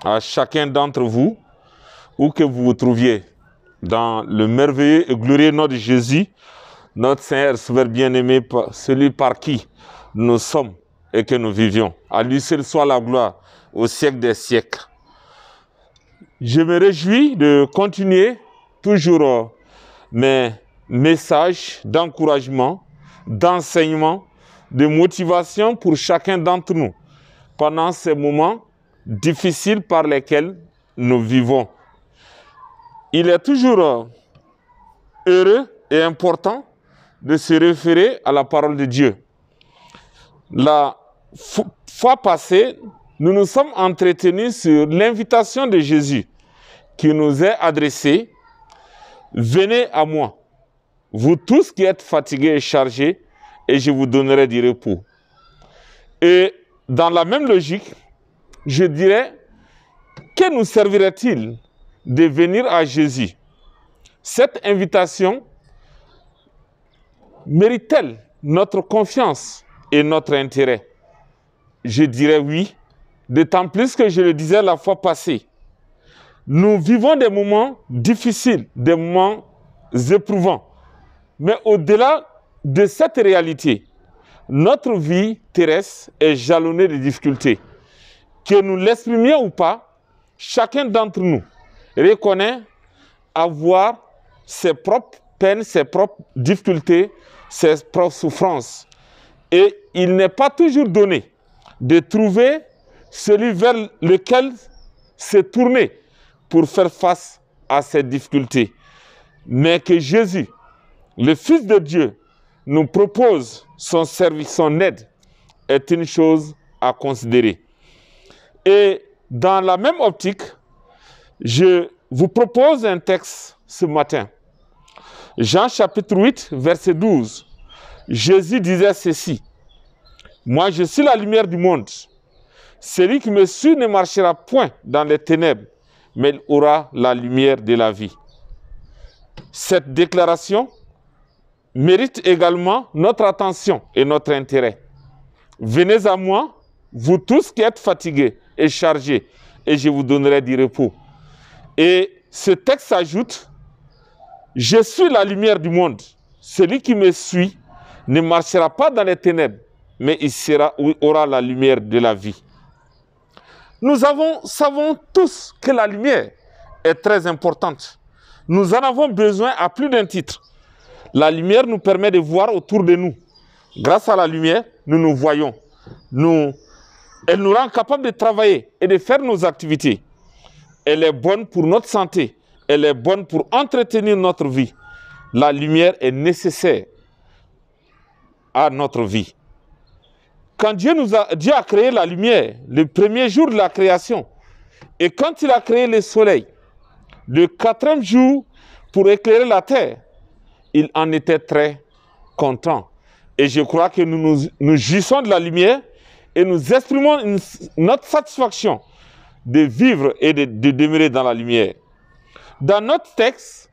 À chacun d'entre vous, où que vous vous trouviez, dans le merveilleux et glorieux nom de Jésus, notre Seigneur Sauveur bien-aimé, celui par qui nous sommes et que nous vivions. À lui seul soit la gloire au siècle des siècles. Je me réjouis de continuer toujours mes messages d'encouragement, d'enseignement, de motivation pour chacun d'entre nous pendant ces moments difficiles par lesquels nous vivons. Il est toujours heureux et important de se référer à la parole de Dieu. La fois passée, nous nous sommes entretenus sur l'invitation de Jésus qui nous est adressée. Venez à moi, vous tous qui êtes fatigués et chargés, et je vous donnerai du repos. Et dans la même logique, je dirais, que nous servirait-il de venir à Jésus? Cette invitation mérite-t-elle notre confiance et notre intérêt? Je dirais oui, d'autant plus que je le disais la fois passée. Nous vivons des moments difficiles, des moments éprouvants. Mais au-delà de cette réalité, notre vie terrestre est jalonnée de difficultés. Que nous l'exprimions ou pas, chacun d'entre nous reconnaît avoir ses propres peines, ses propres difficultés, ses propres souffrances. Et il n'est pas toujours donné de trouver celui vers lequel se tourner pour faire face à ces difficultés. Mais que Jésus, le Fils de Dieu, nous propose son service, son aide, est une chose à considérer. Et dans la même optique, je vous propose un texte ce matin. Jean chapitre 8, verset 12. Jésus disait ceci: « Moi, je suis la lumière du monde. Celui qui me suit ne marchera point dans les ténèbres, mais il aura la lumière de la vie. » Cette déclaration mérite également notre attention et notre intérêt. Venez à moi, vous tous qui êtes fatigués et chargés, et je vous donnerai du repos. Et ce texte ajoute: je suis la lumière du monde. Celui qui me suit ne marchera pas dans les ténèbres, mais il aura la lumière de la vie. Nous savons tous que la lumière est très importante. Nous en avons besoin à plus d'un titre. La lumière nous permet de voir autour de nous. Grâce à la lumière, nous nous voyons. Elle nous rend capables de travailler et de faire nos activités. Elle est bonne pour notre santé. Elle est bonne pour entretenir notre vie. La lumière est nécessaire à notre vie. Quand Dieu a créé la lumière, le premier jour de la création, et quand il a créé le soleil, le quatrième jour pour éclairer la terre, il en était très content. Et je crois que nous jouissons de la lumière et nous exprimons notre satisfaction de vivre et de demeurer dans la lumière. Dans notre texte,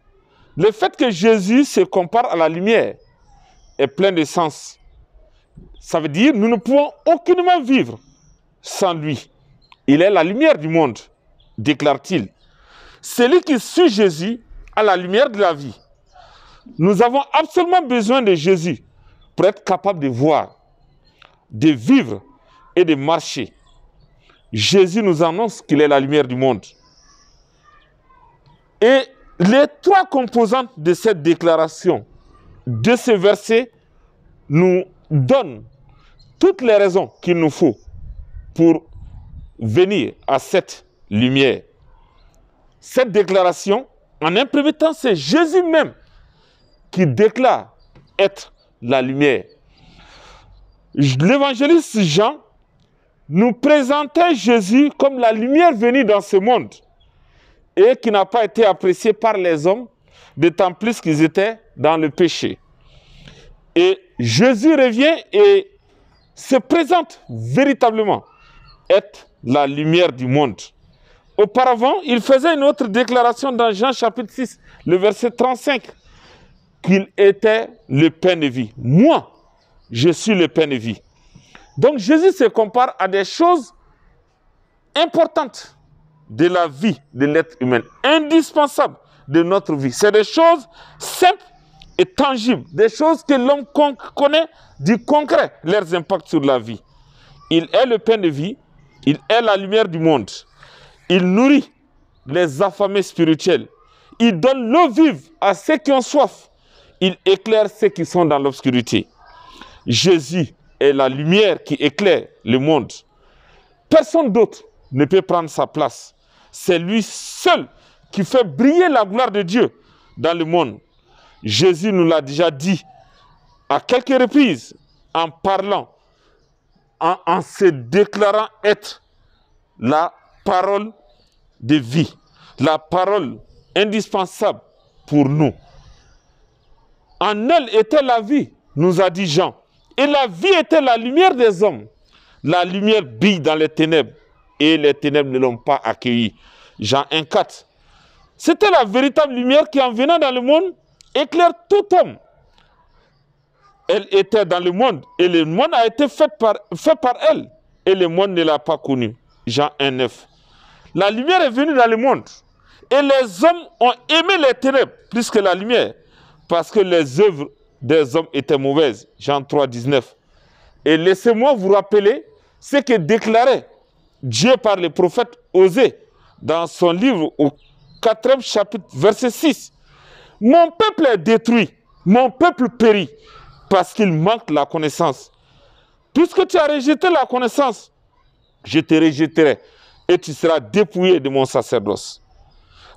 le fait que Jésus se compare à la lumière est plein de sens. Ça veut dire que nous ne pouvons aucunement vivre sans lui. Il est la lumière du monde, déclare-t-il. Celui qui suit Jésus a la lumière de la vie. Nous avons absolument besoin de Jésus pour être capable de voir, de vivre et de marcher. Jésus nous annonce qu'il est la lumière du monde. Et les trois composantes de cette déclaration, de ce verset, nous donnent toutes les raisons qu'il nous faut pour venir à cette lumière. Cette déclaration, en un premier temps, c'est Jésus même qui déclare être la lumière. L'évangéliste Jean nous présentait Jésus comme la lumière venue dans ce monde et qui n'a pas été appréciée par les hommes, d'autant plus qu'ils étaient dans le péché. Et Jésus revient et se présente véritablement être la lumière du monde. Auparavant, il faisait une autre déclaration dans Jean chapitre 6, le verset 35, qu'il était le pain de vie. Moi, je suis le pain de vie. Donc Jésus se compare à des choses importantes de la vie de l'être humain, indispensables de notre vie. C'est des choses simples et tangibles, des choses que l'homme connaît du concret, leurs impacts sur la vie. Il est le pain de vie, il est la lumière du monde. Il nourrit les affamés spirituels. Il donne l'eau vive à ceux qui ont soif. Il éclaire ceux qui sont dans l'obscurité. Jésus est la lumière qui éclaire le monde. Personne d'autre ne peut prendre sa place. C'est lui seul qui fait briller la gloire de Dieu dans le monde. Jésus nous l'a déjà dit à quelques reprises en parlant, en se déclarant être la parole de vie, la parole indispensable pour nous. En elle était la vie, nous a dit Jean. Et la vie était la lumière des hommes. La lumière brille dans les ténèbres et les ténèbres ne l'ont pas accueillie. Jean 1,4. C'était la véritable lumière qui, en venant dans le monde, éclaire tout homme. Elle était dans le monde et le monde a été fait par elle et le monde ne l'a pas connue. Jean 1,9. La lumière est venue dans le monde et les hommes ont aimé les ténèbres plus que la lumière parce que les œuvres des hommes étaient mauvaises. Jean 3,19. Et laissez-moi vous rappeler ce que déclarait Dieu par le prophète Osée dans son livre au 4e chapitre, verset 6. Mon peuple est détruit, mon peuple périt parce qu'il manque la connaissance. Puisque tu as rejeté la connaissance, je te rejetterai et tu seras dépouillé de mon sacerdoce.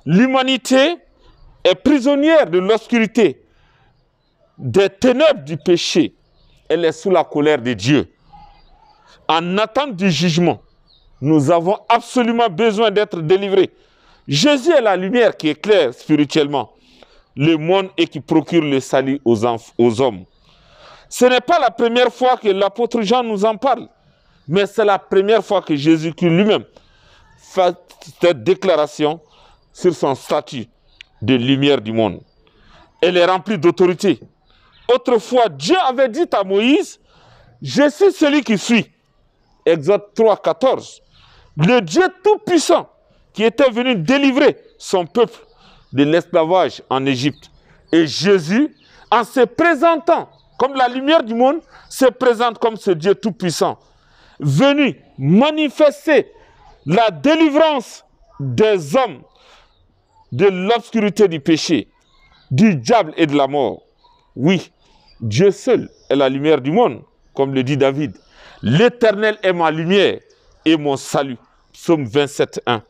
L'humanité est prisonnière de l'obscurité, des ténèbres du péché. Elle est sous la colère de Dieu. En attente du jugement, nous avons absolument besoin d'être délivrés. Jésus est la lumière qui éclaire spirituellement le monde et qui procure le salut aux hommes. Ce n'est pas la première fois que l'apôtre Jean nous en parle, mais c'est la première fois que Jésus-Christ lui-même fait cette déclaration sur son statut de lumière du monde. Elle est remplie d'autorité. Autrefois, Dieu avait dit à Moïse, « Je suis celui qui suis ». Exode 3,14. Le Dieu tout-puissant qui était venu délivrer son peuple de l'esclavage en Égypte. Et Jésus, en se présentant comme la lumière du monde, se présente comme ce Dieu tout-puissant, venu manifester la délivrance des hommes de l'obscurité du péché, du diable et de la mort. Oui, Dieu seul est la lumière du monde, comme le dit David. L'Éternel est ma lumière et mon salut. Psaume 27,1.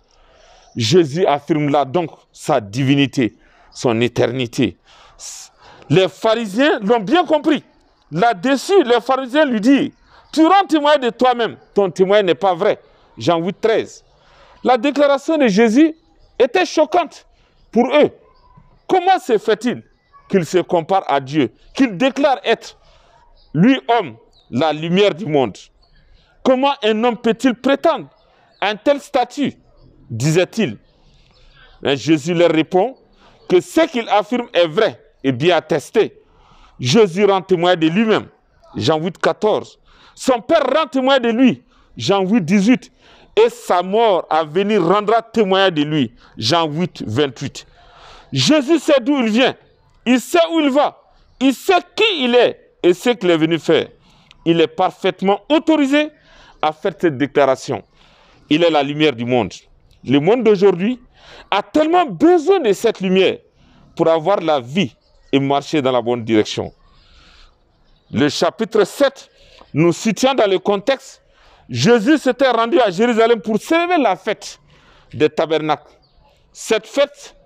Jésus affirme là donc sa divinité, son éternité. Les pharisiens l'ont bien compris. Là-dessus, les pharisiens lui disent, tu rends témoin de toi-même, ton témoin n'est pas vrai. Jean 8,13. La déclaration de Jésus était choquante pour eux. Comment se fait-il qu'il se compare à Dieu, qu'il déclare être, lui homme, la lumière du monde? Comment un homme peut-il prétendre à un tel statut, disait-il? Et Jésus leur répond que ce qu'il affirme est vrai et bien attesté. Jésus rend témoin de lui-même, Jean 8,14. Son Père rend témoin de lui, Jean 8,18. Et sa mort à venir rendra témoin de lui, Jean 8,28. Jésus sait d'où il vient, il sait où il va, il sait qui il est et ce qu'il est venu faire. Il est parfaitement autorisé à faire cette déclaration. Il est la lumière du monde. Le monde d'aujourd'hui a tellement besoin de cette lumière pour avoir la vie et marcher dans la bonne direction. Le chapitre 7 nous situons dans le contexte, Jésus s'était rendu à Jérusalem pour célébrer la fête des tabernacles. Cette fête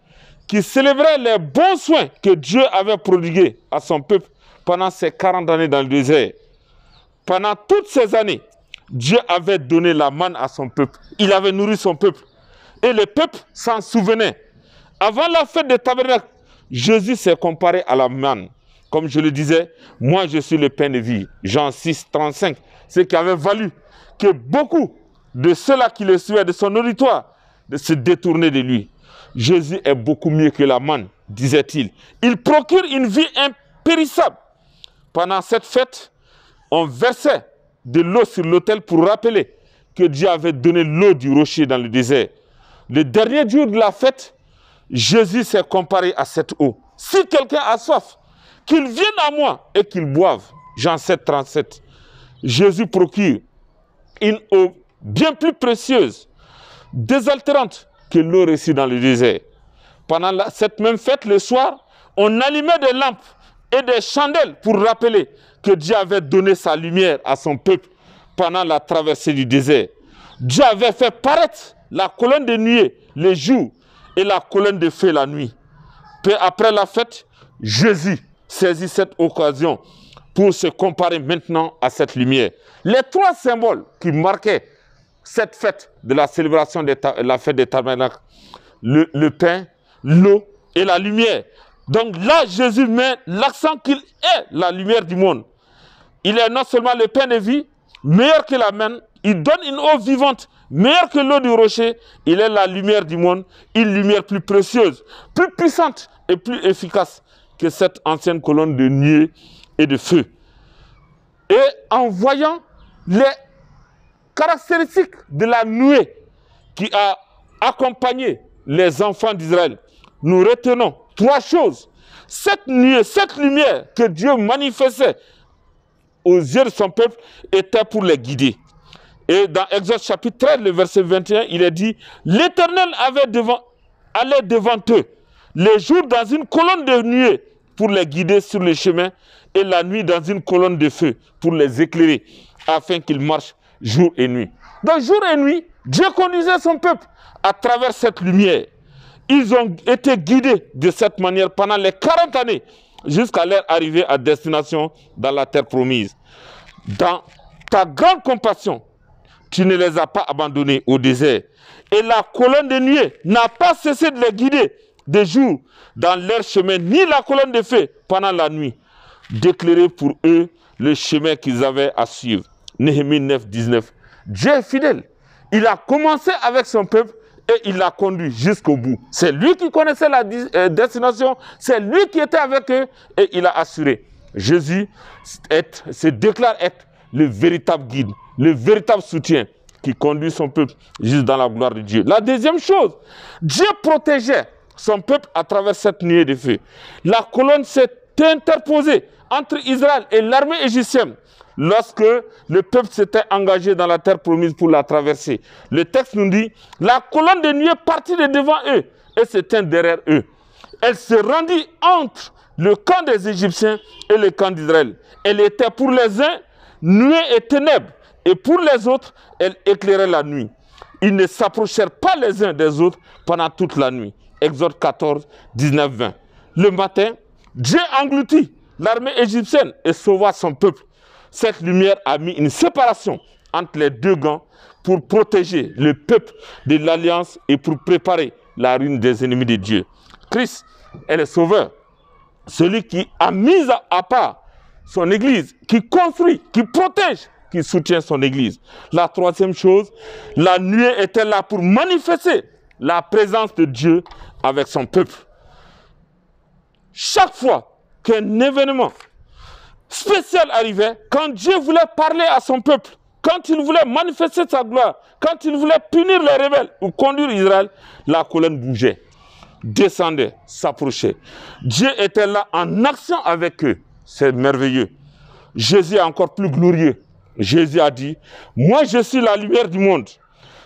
qui célébrait les bons soins que Dieu avait prodigués à son peuple pendant ces 40 années dans le désert. Pendant toutes ces années, Dieu avait donné la manne à son peuple. Il avait nourri son peuple. Et le peuple s'en souvenait. Avant la fête des tabernacles, Jésus s'est comparé à la manne. Comme je le disais, moi je suis le pain de vie. Jean 6, 35. Ce qui avait valu que beaucoup de ceux-là qui le suivaient de son auditoire de se détourner de lui. Jésus est beaucoup mieux que la manne, disait-il. Il procure une vie impérissable. Pendant cette fête, on versait de l'eau sur l'autel pour rappeler que Dieu avait donné l'eau du rocher dans le désert. Le dernier jour de la fête, Jésus s'est comparé à cette eau. Si quelqu'un a soif, qu'il vienne à moi et qu'il boive. Jean 7, 37. Jésus procure une eau bien plus précieuse, désaltérante que l'eau reçue dans le désert. Pendant cette même fête, le soir, on allumait des lampes et des chandelles pour rappeler que Dieu avait donné sa lumière à son peuple pendant la traversée du désert. Dieu avait fait paraître la colonne de nuée le jour et la colonne de feu la nuit. Peu après la fête, Jésus saisit cette occasion pour se comparer maintenant à cette lumière. Les trois symboles qui marquaient cette fête de la célébration de la fête des tabernacles, le pain, l'eau et la lumière. Donc là, Jésus met l'accent qu'il est la lumière du monde. Il est non seulement le pain de vie, meilleur que la manne, il donne une eau vivante, meilleure que l'eau du rocher, il est la lumière du monde, une lumière plus précieuse, plus puissante et plus efficace que cette ancienne colonne de nuée et de feu. Et en voyant les caractéristiques de la nuée qui a accompagné les enfants d'Israël, nous retenons trois choses. Cette nuée, cette lumière que Dieu manifestait aux yeux de son peuple était pour les guider. Et dans Exode chapitre 13, le verset 21, il est dit, l'Éternel allait devant eux, les jours dans une colonne de nuée pour les guider sur le chemin, et la nuit dans une colonne de feu pour les éclairer, afin qu'ils marchent jour et nuit. Donc jour et nuit, Dieu conduisait son peuple à travers cette lumière. Ils ont été guidés de cette manière pendant les 40 années, jusqu'à leur arrivée à destination dans la terre promise. Dans ta grande compassion, tu ne les as pas abandonnés au désert. Et la colonne de nuée n'a pas cessé de les guider de jour dans leur chemin, ni la colonne de feu pendant la nuit, d'éclairer pour eux le chemin qu'ils avaient à suivre. Néhémie 9, 19. Dieu est fidèle. Il a commencé avec son peuple et il l'a conduit jusqu'au bout. C'est lui qui connaissait la destination, c'est lui qui était avec eux et il a assuré. Jésus se déclare être le véritable guide, le véritable soutien qui conduit son peuple juste dans la gloire de Dieu. La deuxième chose, Dieu protégeait son peuple à travers cette nuée de feu. La colonne s'est interposée entre Israël et l'armée égyptienne lorsque le peuple s'était engagé dans la terre promise pour la traverser. Le texte nous dit, la colonne de nuée partit de devant eux et se tint derrière eux. Elle se rendit entre le camp des Égyptiens et le camp d'Israël. Elle était pour les uns nuée et ténèbres, et pour les autres, elle éclairait la nuit. Ils ne s'approchèrent pas les uns des autres pendant toute la nuit. Exode 14, 19, 20. Le matin, Dieu engloutit l'armée égyptienne et sauva son peuple. Cette lumière a mis une séparation entre les deux camps pour protéger le peuple de l'alliance et pour préparer la ruine des ennemis de Dieu. Christ est le sauveur, celui qui a mis à part son église, qui construit, qui protège, qui soutient son église. La troisième chose, la nuée était là pour manifester la présence de Dieu avec son peuple. Chaque fois qu'un événement spécial arrivait, quand Dieu voulait parler à son peuple, quand il voulait manifester sa gloire, quand il voulait punir les rebelles ou conduire Israël, la colonne bougeait, descendait, s'approchait. Dieu était là en action avec eux. C'est merveilleux. Jésus est encore plus glorieux. Jésus a dit, moi je suis la lumière du monde.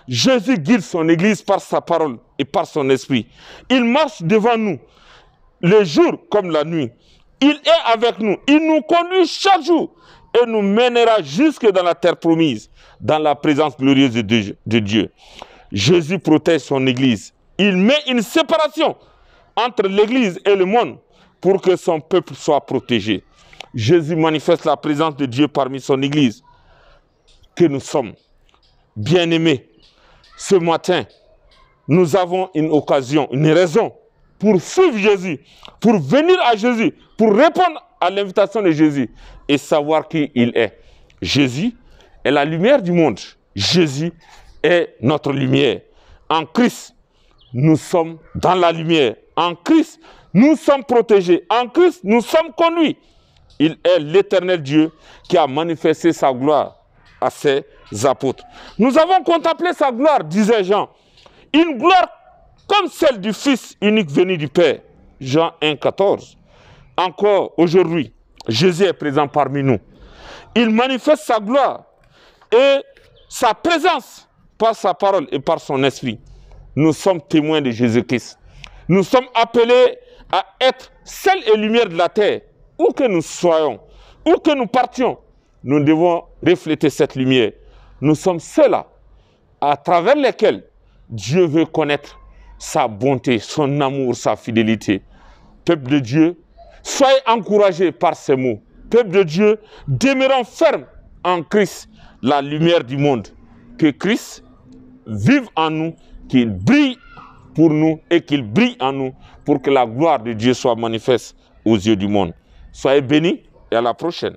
Jésus guide son église par sa parole et par son esprit. Il marche devant nous, le jour comme la nuit. Il est avec nous. Il nous conduit chaque jour. et nous mènera jusque dans la terre promise, dans la présence glorieuse de Dieu. Jésus protège son Église. Il met une séparation entre l'Église et le monde pour que son peuple soit protégé. Jésus manifeste la présence de Dieu parmi son Église, que nous sommes bien-aimés. Ce matin, nous avons une occasion, une raison pour suivre Jésus, pour venir à Jésus, pour répondre à l'invitation de Jésus et savoir qui il est. Jésus est la lumière du monde. Jésus est notre lumière. En Christ, nous sommes dans la lumière. En Christ, nous sommes protégés. En Christ, nous sommes conduits. Il est l'Éternel Dieu qui a manifesté sa gloire à ses apôtres. Nous avons contemplé sa gloire, disait Jean. Une gloire comme celle du Fils unique venu du Père. Jean 1, 14. Encore aujourd'hui, Jésus est présent parmi nous. Il manifeste sa gloire et sa présence par sa parole et par son esprit. Nous sommes témoins de Jésus-Christ. Nous sommes appelés à être sel et lumière de la terre. Où que nous soyons, où que nous partions, nous devons refléter cette lumière. Nous sommes ceux-là à travers lesquels Dieu veut connaître sa bonté, son amour, sa fidélité. Peuple de Dieu, soyez encouragés par ces mots. Peuple de Dieu, demeurons fermes en Christ, la lumière du monde. Que Christ vive en nous, qu'il brille pour nous et qu'il brille en nous pour que la gloire de Dieu soit manifeste aux yeux du monde. Soyez bénis et à la prochaine.